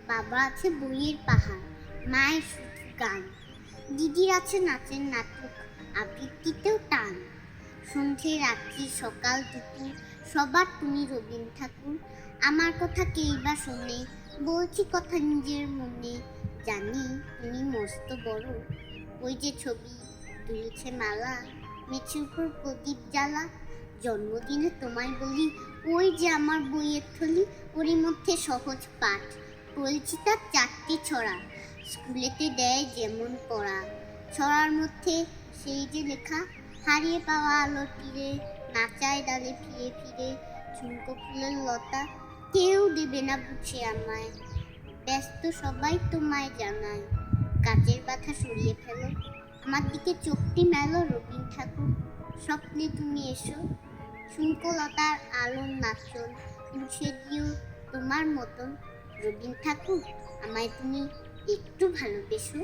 বাবা আছে বইয়ের পাহাড়, মায়ের শুধু গান, দিদির আছে নাচের নাটক, আবৃত্তিতেও টান। সন্ধে রাত্রি সকাল দুপুর সবার তুমি রবীন্দ্র ঠাকুর। আমার কথা কেই বা শোনে, বলছি কথা নিজের মনে। জানি তুমি মস্ত বড়, ওই যে ছবি দুলছে মালা, মেঝের উপর প্রদীপ জ্বালা। জন্মদিনে তোমায় বলি, ওই যে আমার বইয়ের থলি, ওরই মধ্যে সহজ পাঠ, বলছি তার 4টি ছড়া। স্কুলেতে দেয় যেমন পড়া, ছড়ার মধ্যে সেই যে লেখা, হারিয়ে পাওয়া আলোর তীরে, নাচায় ডালে ফিরে ফিরে, ঝুমকো ফুলের লতা, কেউ দেবে না বুঝে আমায়, ব্যস্ত সবাই তোমায় জানায়। কাজের বাধা সরিয়ে ফেলো, আমার দিকে চোখটি মেলো রবীন্দ্র ঠাকুর। স্বপ্নে তুমি এসো, শুল্কলতার আলোর নাচন, মুছে দিও তোমার মতন। রবীন্দ্র ঠাকুর, আমায় তুমি একটু ভালোবেসো।